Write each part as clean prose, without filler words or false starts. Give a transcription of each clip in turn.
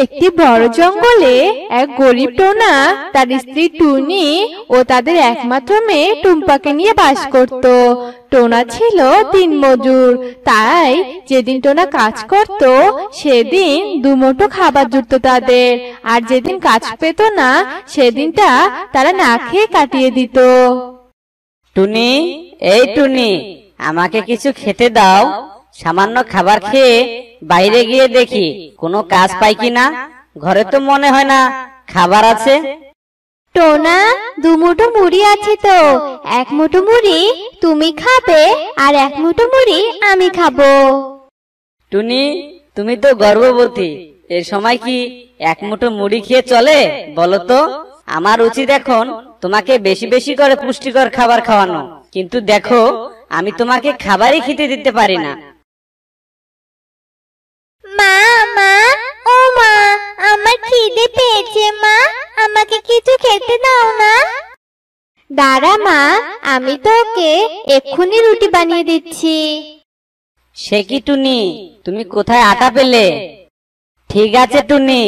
একটি বড় জঙ্গলে এক গরিব টোনা তার স্ত্রী টুনি ও তাদের একমাত্র মেয়ে টুম্পাকে নিয়ে বাস করত। টোনা ছিল দিনমজুর, তাই যেদিন টোনা কাজ করত সেদিন দুমুঠো খাবার জুটত তাদের, আর যেদিন কাজ পেত না সেদিনটা তারা না খেয়ে কাটিয়ে দিত। টুনি, এই টুনি, আমাকে কিছু খেতে দাও। সামান্য খাবার খেয়ে বাইরে গিয়ে দেখি কোনো কাজ পাই কিনা। ঘরে তো মনে হয় না খাবার আছে। টোনা, দুমুঠো মুড়ি আছে তো, এক মুঠো মুড়ি তুমি খাবে আর এক মুঠো মুড়ি আমি খাবো। টুনি, তুমি তো গর্ভবতী, এর সময় কি এক মুঠো মুড়ি খেয়ে চলে বলো তো? আমার উচিত এখন তোমাকে বেশি বেশি করে পুষ্টিকর খাবার খাওয়ানো, কিন্তু দেখো আমি তোমাকে খাবারই খেতে দিতে পারি না। মা, মা, ও মা, আমার খিদে পেয়েছে মা, আমাকে কিছু খেতে দাও না। দাঁড়া মা, আমি তোকে এক্ষুনি রুটি বানিয়ে দিচ্ছি। সে কি টুনি, তুমি কোথায় আটা পেলে? ঠিক আছে টুনি,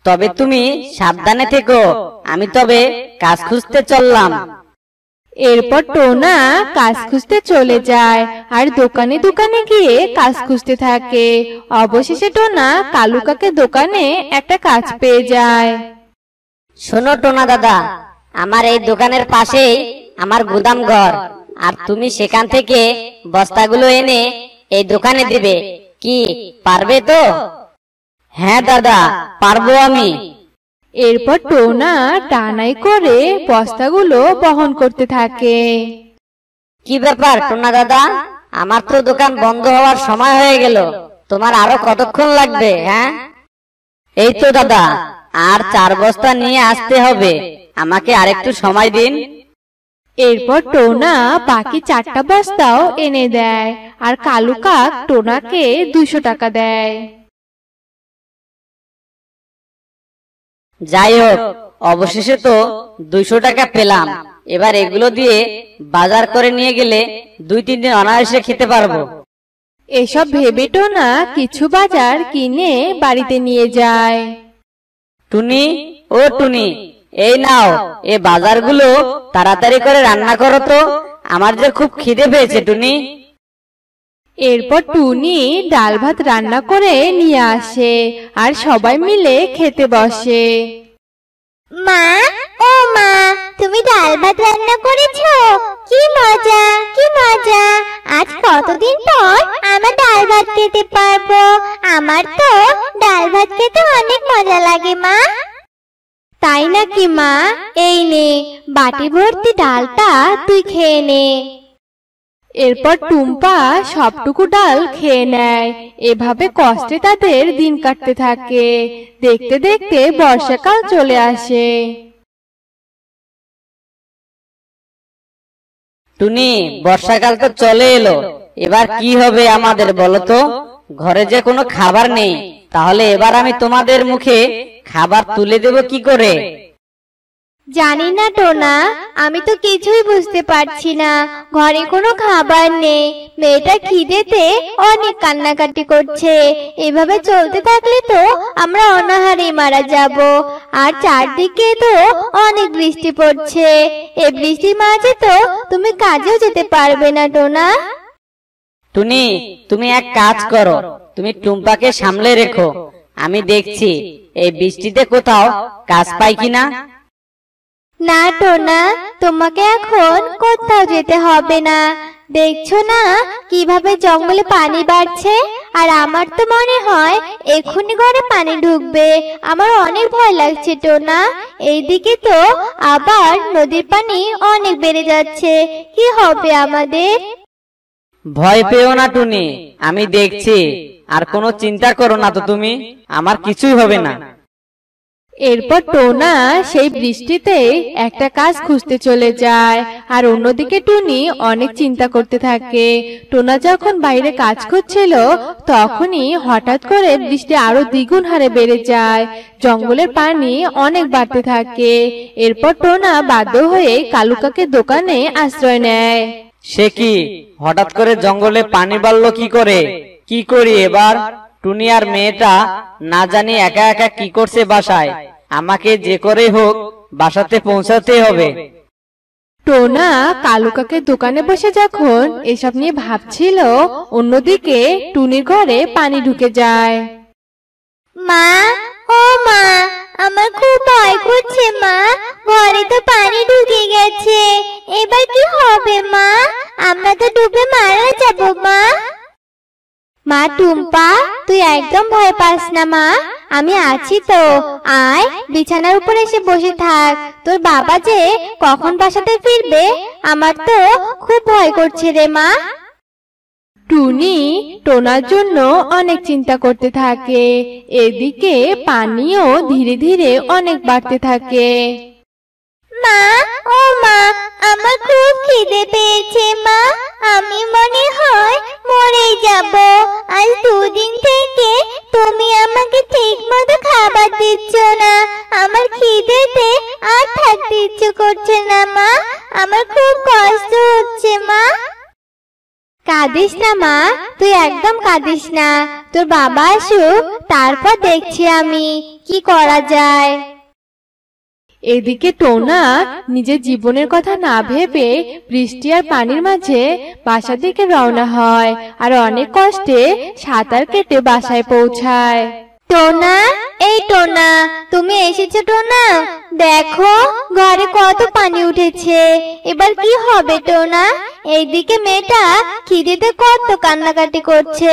তবে তুমি সাবধানে থেকো, আমি তবে কাজ খুঁজতে চললাম। এরপর টোনা কাজ খুঁজতে চলে যায় আর দোকানে দোকানে গিয়ে কাজ খুঁজতে থাকে। অবশেষে টোনা কালু কাকের দোকানে একটা কাজ পেয়ে যায়। শোনো টোনা দাদা, আমার এই দোকানের পাশেই আমার গুদাম ঘর, আর তুমি সেখান থেকে বস্তাগুলো এনে এই দোকানে দিবে, কি পারবে তো? হ্যাঁ দাদা, পারবো আমি। এরপর টোনা টানাই করে বস্তাগুলো বহন করতে থাকে। কি ব্যাপার টোনা দাদা, আমার তো দোকান বন্ধ হওয়ার সময় হয়ে গেল, তোমার আরো কতক্ষণ লাগবে? হ্যাঁ, এই তো দাদা, আর 4 বস্তা নিয়ে আসতে হবে, আমাকে আরেকটু সময় দিন। এরপর টোনা বাকি 4টা বস্তাও এনে দেয় আর কালু কাক টোনাকে 200 টাকা দেয়। যাই হোক, অবশেষে তো 200 টাকা পেলাম। এবার এগুলো দিয়ে বাজার করে নিয়ে গেলে 2-3 দিন অনায়াসে খেতে পারবো। এসব ভেবে টোনা কিছু বাজার কিনে বাড়িতে নিয়ে যায়। টুনি, ও টুনি, এই নাও এই বাজারগুলো তাড়াতাড়ি করে রান্না করো তো, আমার যে খুব খিদে পেয়েছে টুনি। এরপর টুনি ডাল ভাত রান্না করে নিয়ে আসে আর সবাই মিলে খেতে বসে। মা, ও মা, তুমি ডাল ভাত রান্না করেছো? কি মজা, কি মজা! আজ কতদিন পর আমরা ডাল ভাত খেতে পারবো। আমার তো ডাল ভাত খেতে অনেক মজা লাগে মা। তাই নাকি মা? এই নে বাটি ভর্তি ডালটা তুই খেয়ে নে। এরপর টুম্পা সবটুকু ডাল খেয়ে নেয়। এভাবে কষ্টে তাদের দিন কাটতে থাকে। দেখতে দেখতে বর্ষাকাল চলে আসে। টুনি, বর্ষাকাল তো চলে এলো, এবার কি হবে আমাদের বলো তো? ঘরে যে কোনো খাবার নেই, তাহলে এবার আমি তোমাদের মুখে খাবার তুলে দেব কি করে? জানি না টোনা, আমি তো কিছুই বুঝতে পারছি না। ঘরে কোনো খাবার নেই, মেয়েটা খিদেতে অনেক কান্নাকাটি করছে। এভাবে চলতে থাকলে তো আমরা অনাহারে মারা যাব। আর চারদিকে তো অনেক বৃষ্টি পড়ছে, এই বৃষ্টির মাঝে তো তুমি কাজেও যেতে পারবে না টোনা। টুনি, তুমি এক কাজ করো, তুমি টুম্পাকে সামলে রেখো, আমি দেখছি এই বৃষ্টিতে কোথাও কাজ পাই কিনা। না টোনা, তোমাকে এখন কোথাও যেতে হবে না। দেখছো না কিভাবে জঙ্গলে পানি বাড়ছে, আর আমার তো মনে হয় এক্ষুনি ঘরে পানি ঢুকবে। আমার অনেক ভয় লাগছে টোনা। এইদিকে তো আবার নদীর পানি অনেক বেড়ে যাচ্ছে, কি হবে আমাদের? ভয় পেও না টুনি, আমি দেখছি, আর কোনো চিন্তা করো না তো তুমি, আমার কিছুই হবে না। এরপর টোনা সেই বৃষ্টিতে একটা কাজ খুঁজতে চলে যায় আর অন্যদিকে টুনি অনেক চিন্তা করতে থাকে। টোনা যখন বাইরে কাজ করছিল তখনই হঠাৎ করে বৃষ্টি আরো দ্বিগুণ হারে বেড়ে যায়। জঙ্গলের পানি অনেক বাড়তে থাকে। এরপর টোনা বাধ্য হয়ে কালু কাকের দোকানে আশ্রয় নেয়। সে কি, হঠাৎ করে জঙ্গলে পানি বাড়লো কি করে? কি করি এবার? টুনি আর মেয়েটা না জানি একা একা কি করছে বাসায়। আমাকে যে করে হোক বাসাতে পৌঁছাতে হবে। টোনা কালু কাকের দোকানে বসে যখন এসব নিয়ে ভাবছিল, অন্যদিকে টুনির ঘরে পানি ঢুকে যায়। মা, ও মা, আমার খুব ভয় করছে মা। ঘরে তো পানি ঢুকে গেছে, এবার কি হবে মা? আমরা তো ডুবে মারা যাব মা। মা টুম্পা, তুই একদম ভয় পাস না মা, আমি আছি তো। আয় বিছানার উপর এসে বসে থাক। তোর বাবা যে কখন বাসাতে ফিরবে, আমার তো খুব ভয় করছে রে মা। টুনি টোনার জন্য অনেক চিন্তা করতে থাকে। এদিকে পানিও ধীরে ধীরে অনেক বাড়তে থাকে। মা, ও মা, আমার খুব খিদে পেয়েছে মা। আমি মনে হয় মরে যাব। আজ দুদিন থেকে তুমি আমাকে ঠিক মতো খাবার দিচ্ছ না। আমার খিদেতে আর থাকতে ইচ্ছে করছে না মা। আমার খুব কষ্ট হচ্ছে মা। কাঁদিস না মা, তুই একদম কাঁদিস না। তোর বাবা আসুক, তারপর দেখছি আমি কি করা যায়। এদিকে টোনা নিজের জীবনের কথা না ভেবে বৃষ্টি আর পানির মাঝে বাসা থেকে রওনা হয় আর অনেক কষ্টে সাঁতার কেটে বাসায় পৌঁছায়। টোনা, এই টোনা, তুমি এসেছো টোনা? দেখো ঘরে কত পানি উঠেছে, এবার কি হবে টোনা? এইদিকে মেয়েটা খিদেতে কত কান্নাকাটি করছে।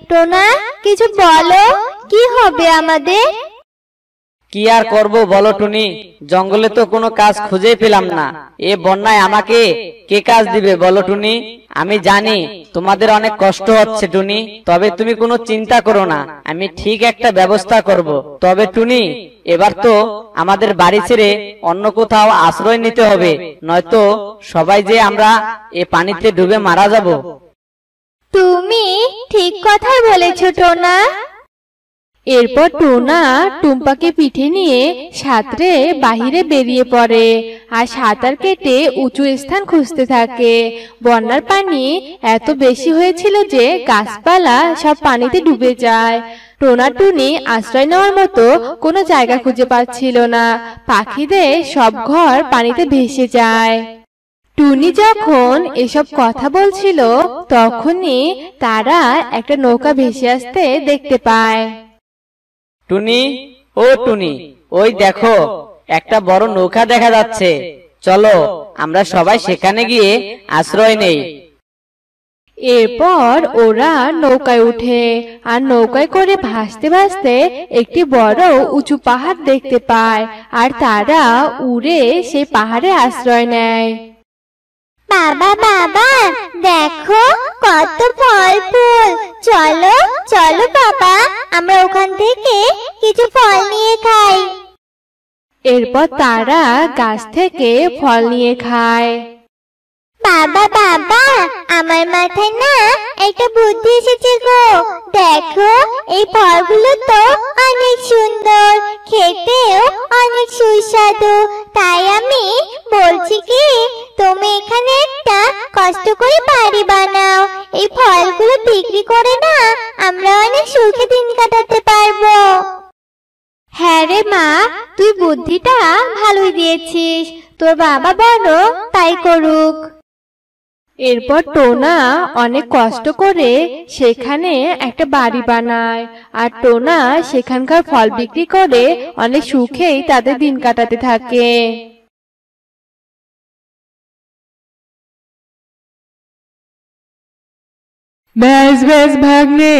টোনা, কিছু বলো, কি হবে আমাদের? কি আর করব বলো টুনি, জঙ্গলে তো কোনো কাজ খুঁজে পেলাম না। এ বন্যায় আমাকে কে কাজ দিবে বলো টুনি? আমি জানি তোমাদের অনেক কষ্ট হচ্ছে টুনি, তবে তুমি কোনো চিন্তা করো না, আমি ঠিক একটা ব্যবস্থা করব। তবে টুনি, এবার তো আমাদের বাড়ি ছেড়ে অন্য কোথাও আশ্রয় নিতে হবে, নয়তো সবাই যে আমরা এ পানিতে ডুবে মারা যাব। তুমি ঠিক কথাই বলেছো টোনা। এরপর টোনা টুম্পাকে পিঠে নিয়ে সাঁতরে বাহিরে বেরিয়ে পড়ে আর সাঁতার কেটে উঁচু স্থান খুঁজতে থাকে। বন্যার পানি এত বেশি হয়েছিল যে গাছপালা সব পানিতে ডুবে যায়। টোনা টুনি আশ্রয় নেওয়ার মতো কোনো জায়গা খুঁজে পাচ্ছিল না। পাখিদের সব ঘর পানিতে ভেসে যায়। টুনি যখন এসব কথা বলছিল, তখনই তারা একটা নৌকা ভেসে আসতে দেখতে পায়। টুনি, ও টুনি, ওই দেখো একটা বড় নৌকা দেখা যাচ্ছে, চলো আমরা সবাই সেখানে গিয়ে আশ্রয় নেই। এরপর ওরা নৌকায় উঠে আর নৌকায় করে ভাসতে ভাসতে একটি বড় উঁচু পাহাড় দেখতে পায় আর তারা উড়ে সেই পাহাড়ে আশ্রয় নেয়। বাবা বাবা, দেখো কত ফল ফুল। চলো চলো বাবা, আমরা ওখান থেকে কিছু ফল নিয়ে খাই। এরপর তারা গাছ থেকে ফল নিয়ে খায়। বাবা বাবা, আমার মাথায় না একটা বুদ্ধি এসেছে গো। দেখো এই ফলগুলো তো অনেক সুন্দর, খেতেও অনেক সুস্বাদু। তাই আমি বলছি কি, তুমি এখানে একটা কষ্ট করে বাড়ি বানাও। এই ফলগুলো বিক্রি করে না আমরা অনেক সুখে দিন কাটাতে পারবো। হ্যাঁ রে মা, তুই বুদ্ধিটা ভালোই দিয়েছিস। তোর বাবা বলো তাই করুক। এরপর টোনা অনেক কষ্ট করে সেখানে একটা বাড়ি বানায় আর টোনা সেখানকার ফল বিক্রি করে অনেক সুখেই তাদের দিন কাটাতে থাকে। ব্যাস ব্যাস ভাগ্নে,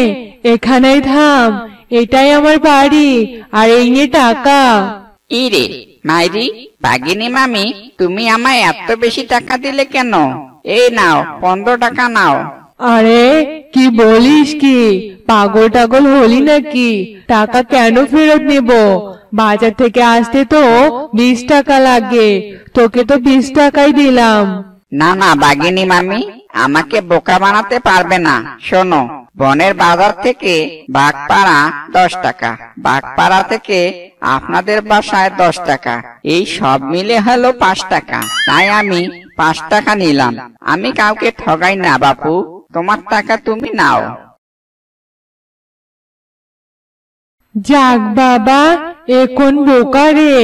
এখানেই থাম। এটাই আমার বাড়ি আর এই নিয়ে টাকা। ইরে মাইরি, বাগিনী মামি, তুমি আমায় এত বেশি টাকা দিলে কেন? এই নাও 15 টাকা নাও। আরে কি বলিস কি, পাগল টাগল হলি নাকি? টাকা কেন ফেরত নেব? বাজার থেকে আসতে তো 20 টাকা লাগে, তোকে তো 20 টাকাই দিলাম। না না বাগিনী মামি, আমাকে বোকা বানাতে পারবে না। শোনো, বনের বাজার থেকে বাগপাড়া 10 টাকা, বাগপাড়া থেকে আপনাদের বাসায় 10 টাকা, এই সব মিলে হলো 5 টাকা। তাই আমি 5 টাকা নিলাম। আমি কাউকে ঠগাই না বাপু, তোমার টাকা তুমি নাও। যাক বাবা, এখন বোকা রে।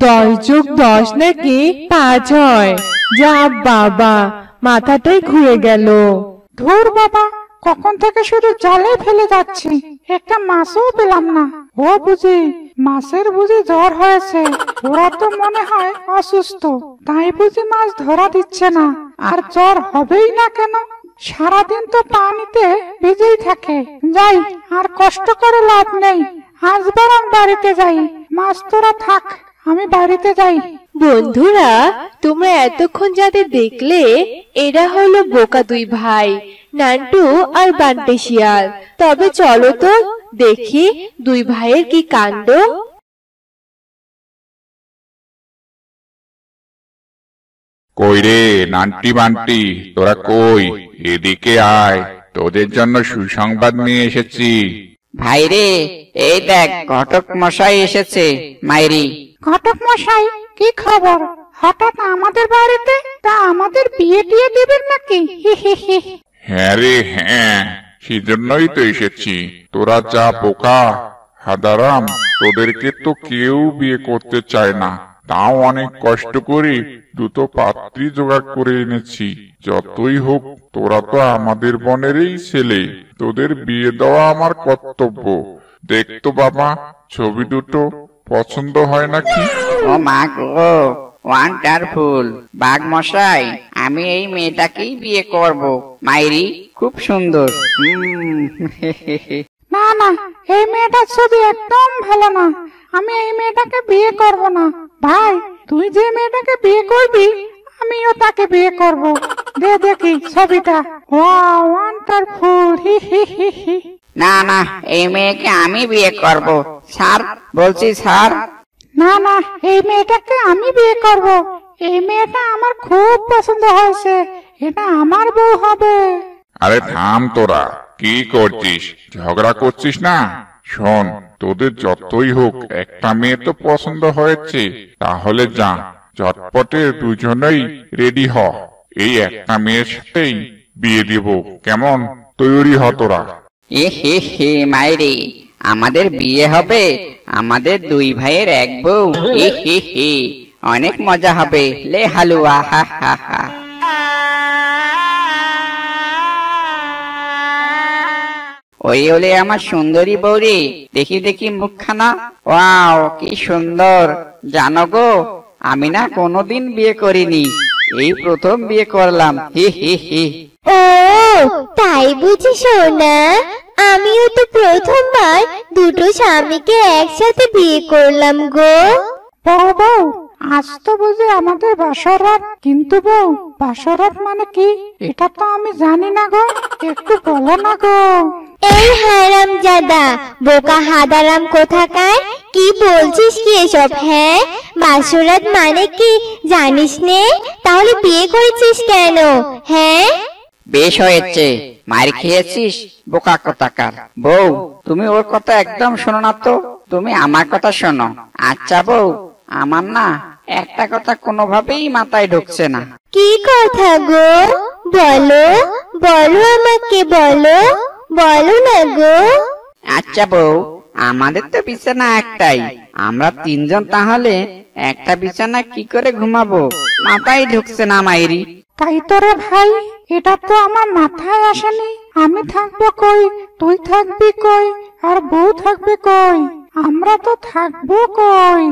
10 যোগ 10 নাকি 5 হয়। যা বাবা, মাথাটাই ঘুরে গেল। ধুর বাবা, কখন থেকে শুধু জালে ফেলে যাচ্ছি, একটা মাছও পেলাম না। ও বুঝি মাছের বুঝি জ্বর হয়েছে, ওরা তো মনে হয় অসুস্থ, তাই বুঝি মাছ ধরা দিচ্ছে না। আর জ্বর হবেই না কেন, সারাদিন তো পানিতে ভিজেই থাকে। যাই, আর কষ্ট করে লাভ নেই, আজ বরং বাড়িতে যাই। মাছ তোরা থাক, আমি বাড়িতে যাই। বন্ধুরা, তোমরা এতক্ষণ যাদের দেখলে এরা হলো বোকা দুই ভাই, নান্টু আর বান্টি শিয়াল। তবে চলো তো দেখি দুই ভাইয়ের কি কাণ্ড। কই রে নান্টি বান্টি, তোরা কই? এদিকে আয়, তোদের জন্য সুসংবাদ নিয়ে এসেছি। ভাইরে, এই দেখ ঘটক মশাই এসেছে। মাইরি, ঘটক মশাই, কি খবর? হঠাৎ আমাদের বাড়িতে? তা আমাদের বিয়ে দিয়ে দিবেন নাকি? হ্যাঁ রে হ্যাঁ, সেজন্যই তো এসেছি। তোরা যা বোকা হাদারাম, তোদেরকে তো কেউ বিয়ে করতে চায় না, তাও অনেক কষ্ট করে দুটো পাত্রী জোগাড় করে এনেছি। যতই হোক তোরা তো আমাদের বনেরই ছেলে, তোদের বিয়ে দেওয়া আমার কর্তব্য। দেখতো বাবা, ছবি দুটো পছন্দ হয় নাকি? ও মা গো, ওয়ান্ডারফুল। বাঘ মশাই, আমি এই মেয়েটাকেই বিয়ে করব। মাইরি খুব সুন্দর। না না, এই মেয়েটার ছবি একদম ভালো না, আমি এই মেয়েটাকে বিয়ে করব না। ভাই, তুই যে মেয়েটাকে বিয়ে করবি, আমিও তাকে বিয়ে করব। দে দেখি ছবিটা। Wow, wonderful. না না, এই মেয়েকে আমি বিয়ে করব। স্যার বলছি, স্যার। না না, এই মেয়েটাকে আমি বিয়ে করব। এই মেয়েটা আমার খুব পছন্দ হয়েছে, এটা আমার বউ হবে। আরে থাম তোরা, কি করছিস? ঝগড়া করছিস না? শোন, তোদের যতই হোক একটা মেয়ে তো পছন্দ হয়েছে, তাহলে যা চটপটে দুজনেই রেডি হ। এই একটা মেয়ের সাথেই বিয়ে দিব, কেমন? তৈরি হ তোরা। হে মাইরি, আমাদের বিয়ে হবে, আমাদের দুই ভাইয়ের এক বউ। হে অনেক মজা হবে। লে হালুয়া, হা হা হা। ওই ওলে আমার সুন্দরী বৌরি, দেখি দেখি মুখখানা। ওয়াও, কি সুন্দর। জানো গো, আমি না কোনোদিন বিয়ে করিনি, এই প্রথম বিয়ে করলাম। হি। ও তাই বুঝি সোনা, আমিও তো প্রথমবার দুটো স্বামীকে একসাথে বিয়ে করলাম গো। বউ বউ, আজ তো বুঝি আমাদের বাসরাত। কিন্তু বউ, বাসরাত মানে কি? এটা তো আমি জানি না গো, একটু বলো না গো। এই হারামজাদা, বোকা হাদারাম কোথাকার, কি বলছিস কি এসব? হ্যাঁ, বাসরাত মানে কি জানিস নে? তাহলে বিয়ে করেছিস কেন? হ্যাঁ, বেশ হয়েছে, মার খেয়েছিস বোকা কোথাকার। বউ, তুমি ওর কথা একদম শোনো না তো, তুমি আমার কথা শোনো। আচ্ছা বউ, আমার না একটা কথা কোনোভাবেই মাথায় ঢুকছে না। কি কথা গো? বলো বলো, আমাকে বলো, বলো না গো। আচ্ছা বউ, আমাদের তো বিছানা একটাই, আমরা তিনজন, তাহলে একটা বিছানা কি করে ঘুমাবো? মাথায় ঢুকছে না মাইরি। তাই তো রে ভাই, এটা তো আমার মাথায় আসেনি। আমি থাকবো কই, তুই থাকবি কই, আর বউ থাকবে কই? আমরা তো থাকবো কই?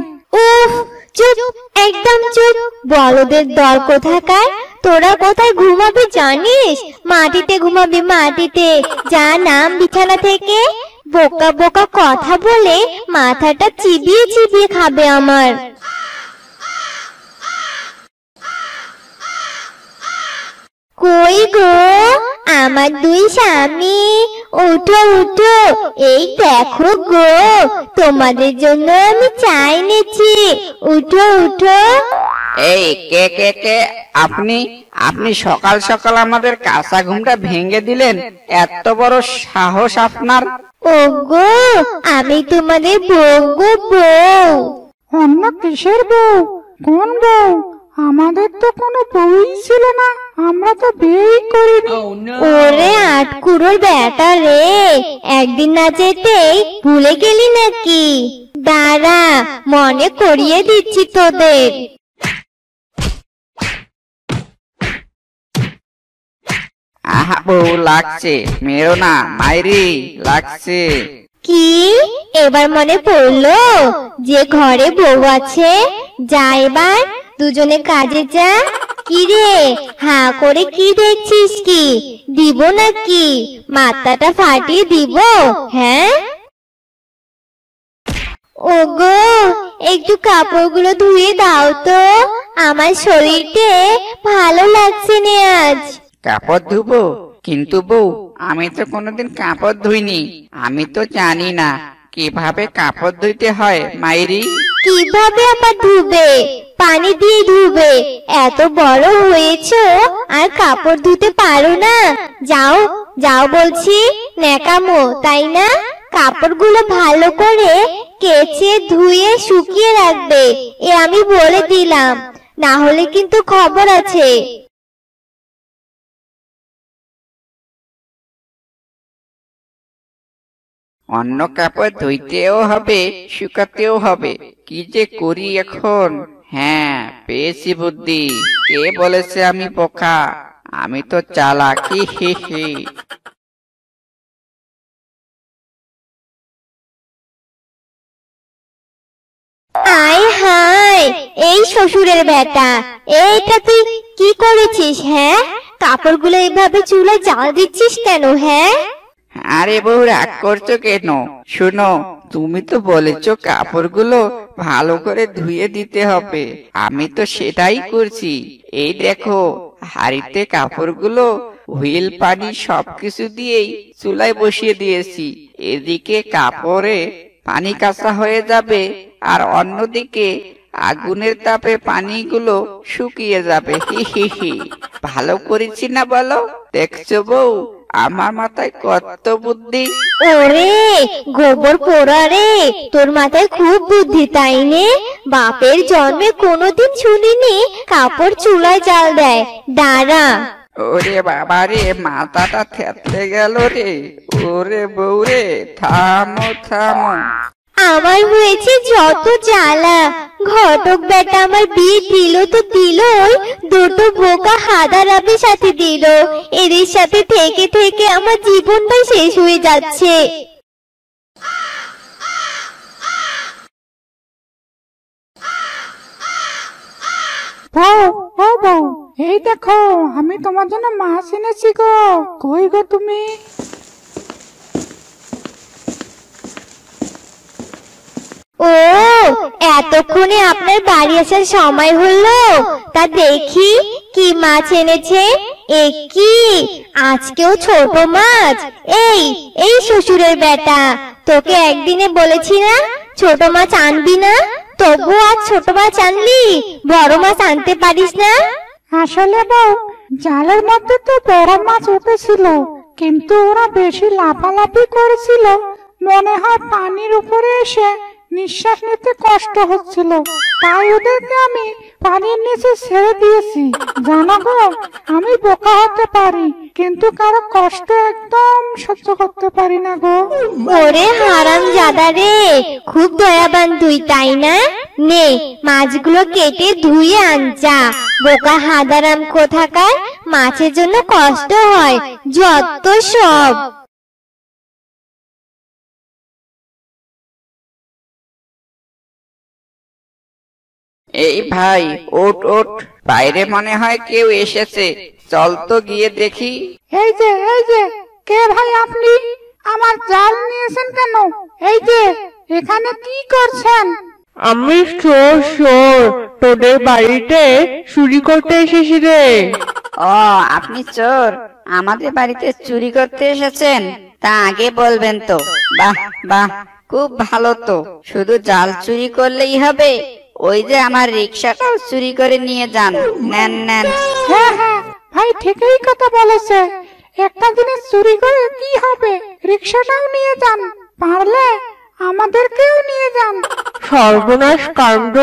উফ, চুপ, একদম চুপ। বলদের দল কোথাকার, তোরা কোথায় ঘুমাবি জানিস? মাটিতে ঘুমাবি, মাটিতে। যা নাম বিছানা থেকে। বোকা বোকা কথা বলে মাথাটা চিবিয়ে চিবিয়ে খাবে আমার। কই গো আমার দুই স্বামী, উঠো উঠো, এই দেখো গো, তোমাদের জন্য আমি চা এনেছি, উঠো উঠো। এই কে কে কে? আপনি আপনি সকাল সকাল আমাদের কাঁচা ঘুমটা ভেঙে দিলেন, এত বড় সাহস আপনার? ওগো, আমি তোমাদের বউ গো, বউ। অন্য কিসের বউ? কোন বউ? আমাদের তো কোনো বউই ছিল না, আমরা তো বিয়েই করিনি। ওরে আটকুড়োর বেটা রে, একদিন না যেতেই ভুলে গেলি নাকি? দাঁড়া, মনে করিয়ে দিচ্ছি তোদের। আহা বউ লাগছে, মেরো না মাইরি, লাগছে। কি এবার মনে পড়লো যে ঘরে বউ আছে? যা এবার দুজনে কাজে যা। কি রে হা করে কি দেখছিস? কি দিব নাকি মাথাটা ফাটিয়ে দিব? হ্যাঁ ওগো, একটু কাপড়গুলো ধুয়ে দাও তো, আমার শরীরটা ভালো লাগছে না আজ। কাপড় ধুবো? কিন্তু বউ, আমি তো কোনোদিন কাপড় ধুইনি, আমি তো জানি না কিভাবে কাপড় ধুইতে হয় মাইরি। কিভাবে আবার ধুবে? পানি দিয়ে ধুবে। এত বড় হয়েছো আর কাপড় ধুতে পারো না? যাও যাও বলছি, ন্যাকামো তাই না? কাপড়গুলো ভালো করে কেচে ধুয়ে শুকিয়ে রাখবে, এ আমি বলে দিলাম, না হলে কিন্তু খবর আছে। অন্য কাপড় ধুইতেও হবে, শুকাতেও হবে, কি যে করি এখন। হ্যাঁ, পেয়েছি বুদ্ধি। কে বলেছে আমি বোকা? আমি তো চালাক। হি হি হি। আয় হায়, এই শ্বশুরের বেটা, এইটা তুই কি করেছিস? হ্যাঁ, কাপড়গুলো এইভাবে চুলায় জ্বাল দিচ্ছিস কেন? হ্যাঁ আরে বউ, রাগ করছো কেন? শুনো, তুমি তো বলেছো কাপড়গুলো ভালো করে ধুয়ে দিতে হবে, আমি তো সেটাই করছি। এই দেখো, হাড়িতে কাপড়গুলো হুইল পানি সবকিছু দিয়েই চুলায় বসিয়ে দিয়েছি। এদিকে কাপড়ে পানি কাঁচা হয়ে যাবে, আর অন্যদিকে আগুনের তাপে পানিগুলো শুকিয়ে যাবে। হি হি হি। ভালো করেছি না বলো? দেখছো বউ, আমার মাথায় কত বুদ্ধি। ওরে গোবর পোড়া রে, তোর মাথায় খুব বুদ্ধি তাই নে? বাপের জন্মে কোনোদিন শুনিনি কাপড় চুলায় জাল দেয়। দাঁড়া। ওরে বাবা রে, মাথাটা থেতলে গেল রে। ওরে বউ রে, থামো থামো। আমার হয়েছে যত জ্বালা। ঘটক বেটা আমার বিয়ে দিল তো দিলই, দুটো বোকা হাদারামের সাথে দিল। এদের সাথে থেকে থেকে আমার জীবনটাই শেষ হয়ে যাচ্ছে। বউ, ও বউ, এই দেখো আমি তোমার জন্য মাছ এনেছি গো। কই গো তুমি? ও, এতক্ষণে আপনার বাড়ি আসার সময় হলো? তা দেখি কি মাছ এনেছে। এ কি, আজকেও ছোট মাছ? এই এই শ্বশুরের বেটা, তোকে একদিনে বলেছি না ছোট মাছ আনবি না, তবু আজ ছোট মাছ আনলি, বড় মাছ আনতে পারিস না? আসলে বউ, জালের মধ্যে তো বড় মাছ উঠেছিল, কিন্তু ওরা বেশি লাফালাফি করেছিল, মনে হয় পানির উপরে এসে নিঃশ্বাস নিতে কষ্ট হচ্ছিল, তাই ওদেরকে আমি পানির নিচে ছেড়ে দিয়েছি। জানো গো, আমি বোকা হতে পারি, কিন্তু কারো কষ্ট একদম সহ্য করতে পারি না গো। ওরে হারামজাদা রে, খুব দয়াবান তুই তাই না? নে মাছগুলো কেটে ধুয়ে আন যা। বোকা হাদারাম কোথাকার, মাছের জন্য কষ্ট হয় যত সব। এই ভাই, ওঠ ওঠ, বাইরে মনে হয় কেউ এসেছে, চল তো গিয়ে দেখি। এই যে কে ভাই আপনি? আমার জাল নিয়েছেন কেন? এই যে এখানে কি করছেন? আমি চোর তোদের বাড়িতে চুরি করতে এসেছি রে। ও, আপনি চোর, আমাদের বাড়িতে চুরি করতে এসেছেন? তা আগে বলবেন তো। বাহ বাহ, খুব ভালো তো। শুধু জাল চুরি করলেই হবে? ওই যে আমার রিক্সাটাও চুরি করে নিয়ে যান, নেন নেন। হ্যাঁ হ্যাঁ, ভাই ঠিকই কথা বলেছে। একটা জিনিস চুরি করে কি হবে? রিক্সাটাও নিয়ে যান, পারলে আমাদেরকেও নিয়ে যান। সর্বনাশ কাণ্ড,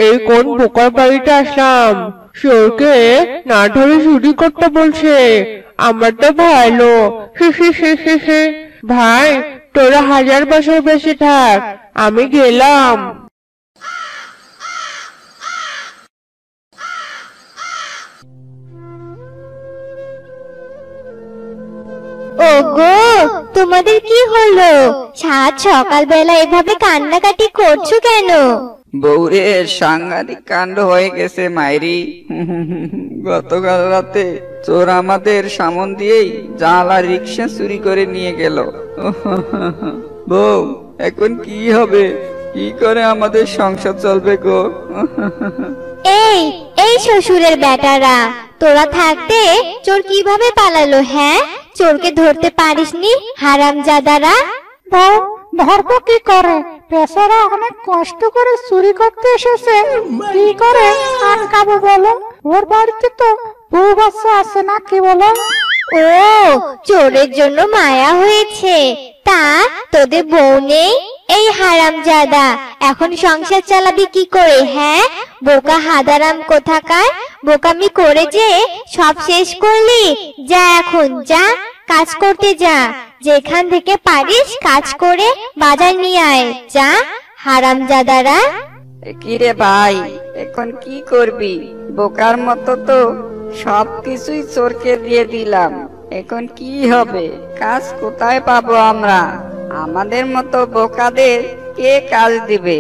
এই কোন বোকার বাড়িতে আসলাম? চোরকে না ধরে চুরি করতে বলছে। আমার তো ভালো। ভাই, তোরা 1000 বছর বেঁচে থাক, আমি গেলাম। ওগো, তোমাদের কি হলো? সাত সকালবেলা এভাবে কান্নাকাটি করছো কেন? বউরে, সাংঘাতিক কাণ্ড হয়ে গেছে মাইরি। গতকাল রাতে চোর আমাদের সামন দিয়েই জাল আর রিক্সা চুরি করে নিয়ে গেল। বউ, এখন কি হবে? কি করে আমাদের সংসার চলবে গো? এই এই শ্বশুরের বেটারা, তোরা থাকতে চোর কিভাবে পালালো? হ্যাঁ, চোরকে ধরতে পারিসনি হারামজাদারা? বউ, ধরবো কি করে? বেচারা অনেক কষ্ট করে চুরি করতে এসেছে, কি করে আটকাবো বলো? ওর বাড়িতে তো বউ বাচ্চা আছে না, কি বলো? ও, চোরের জন্য মায়া হয়েছে। তা তোদের বউ নেই? এই হারামজাদা, এখন সংসার চালাবি কি করে? হ্যাঁ, বোকা হাদারাম কোথাকার, বোকামি করে যে সব শেষ করলি। যা, এখন যা, কাজ করতে যা। যেখান থেকে পারিস কাজ করে বাজার নিয়ে আয়। যা, হারামজাদারা। কি রে ভাই, এখন কি করবি? বোকার মতো তো সবকিছুই চোরকে দিয়ে দিলাম। এখন কি হবে? কাজ কোথায় পাবো আমরা? আমাদের মতো বোকাদের কে কাজ দিবে?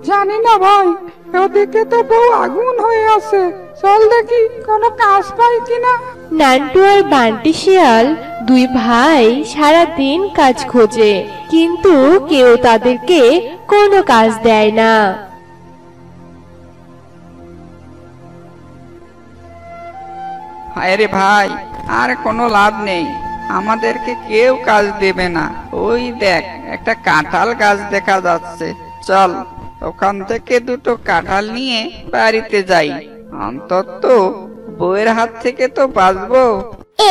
জানি না ভাই, ওদিকে তো বউ আগুন হয়ে আছে। চল দেখি কোনো কাজ পাই কিনা। নান্টু আর বান্টি শিয়াল দুই ভাই সারাদিন কাজ খোঁজে, কিন্তু কেউ তাদেরকে কোনো কাজ দেয় না। হায় রে ভাই, আর কোনো লাভ নেই, আমাদেরকে কেউ কাজ দেবে না। ওই দেখ, একটা কাঁঠাল গাছ দেখা যাচ্ছে। চল, ওখান থেকে দুটো কাঁঠাল নিয়ে বাড়িতে যাই, অন্তত বউয়ের হাত থেকে তো বাঁচবো।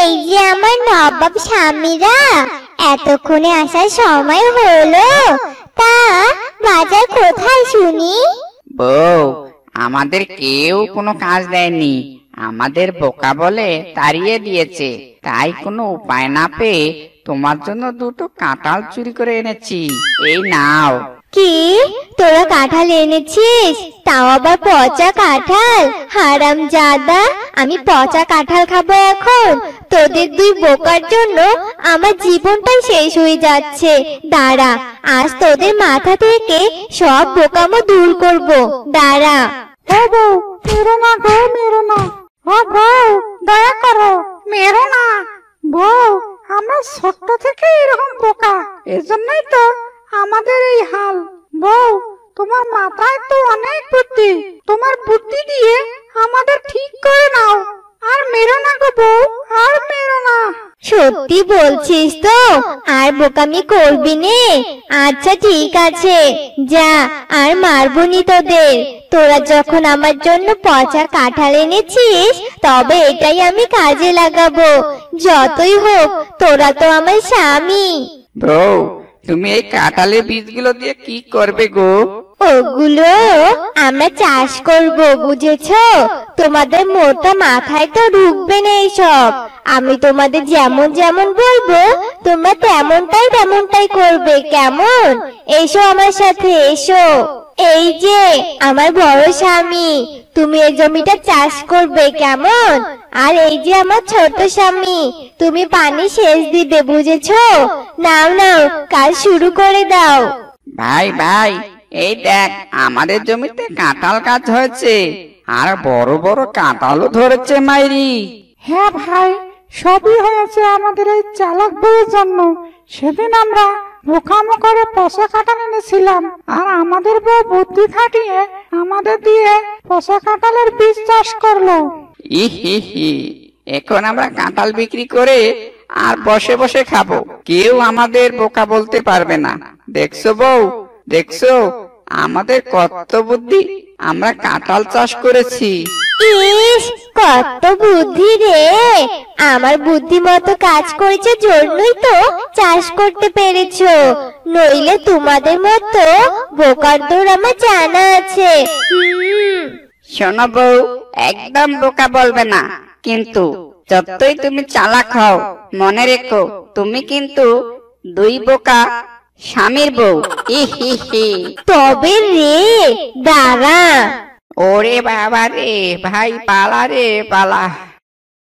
এই যে আমার নবাব স্বামীরা, এতক্ষণে আসার সময় হলো। তা বাজার কোথায় শুনি? বউ, আমাদের কেউ কোনো কাজ দেয়নি, আমাদের বোকা বলে তাড়িয়ে দিয়েছে। তাই কোনো উপায় না পেয়ে তোমার জন্য দুটো কাঁঠাল চুরি করে এনেছি, এই নাও। কি, তোরা কাঁঠাল এনেছিস? তাও আবার পচা কাঁঠাল? হারামজাদা, আমি পচা কাঁঠাল খাবো এখন? তোদের দুই বোকার জন্য আমার জীবনটাই শেষ হয়ে যাচ্ছে। দাঁড়া, আজ তোদের মাথা থেকে সব বোকামো দূর করব। দাঁড়া। ও বউ, মেরো না গো, মেরো না। ও বউ, দয়া করো, মেরো না। বউ, আমরা ছোট্ট থেকে এরকম বোকা, এজন্যই তো আমাদের এই হাল। বউ, তোমার মাথায় তো অনেক বুদ্ধি, তোমার বুদ্ধি দিয়ে আমাদের ঠিক করে নাও। আর মেরো না গো বউ, আর মেরো না। সত্যি বলছিস তো? আর বোকামি করবি নে? আচ্ছা ঠিক আছে, যা, আর মারবনি তোদের। তোরা যখন আমার জন্য পচা কাঁঠাল এনেছিস, তবে এটাই আমি কাজে লাগাবো। যতই হোক, তোরা তো আমার স্বামী। বউ, তুমি এই কাঁঠালের বীজগুলো দিয়ে কি করবে গো? ওগুলো আমরা চাষ করব, বুঝেছো? তোমাদের মোটা মাথায় তো ঢুকবে না এইসব। আমি তোমাদের যেমন যেমন বলবো, তোমরা তেমনটাই করবে, কেমন? এসো আমার সাথে, এসো। এই যে আমার বড় স্বামী, তুমি এই জমিটা চাষ করবে, কেমন? আর এই যে আমার ছোট স্বামী, তুমি পানি সেচ দিবে, বুঝেছো? নাও নাও, কাজ শুরু করে দাও। ভাই ভাই, এই দেখ, আমাদের জমিতে কাঁঠাল গাছ হয়েছে, আর বড় বড় কাঁঠালও ধরেছে মাইরি। হ্যাঁ ভাই, সবই হয়েছে আমাদের এই চালাক বউয়ের জন্য। সেদিন আমরা বোকামো করে পচা কাঁঠাল এনেছিলাম, আর আমাদের বউ বুদ্ধি খাটিয়ে আমাদের দিয়ে পচা কাঁঠালের বীজ চাষ করলো। ইহি, এখন আমরা কাঁঠাল বিক্রি করে আর বসে বসে খাবো, কেউ আমাদের বোকা বলতে পারবে না। দেখছো বউ, দেখছো আমাদের কত বুদ্ধি, আমরা কাঁঠাল চাষ করেছি। ইস, কত বুদ্ধি রে! আমার বুদ্ধি মতো কাজ করেছে জন্যই তো চাষ করতে পেরেছো, নইলে তোমাদের মতো বোকার দৌড় আমার জানা আছে। শোনো বউ, একদম বোকা বলবে না, কিন্তু যতই তুমি চালাক হও মনে রেখো তুমি কিন্তু দুই বোকা স্বামীর বউ। হি। তবে রে, দাঁড়া। ওরে বাবা রে, ভাই পালা রে পালা।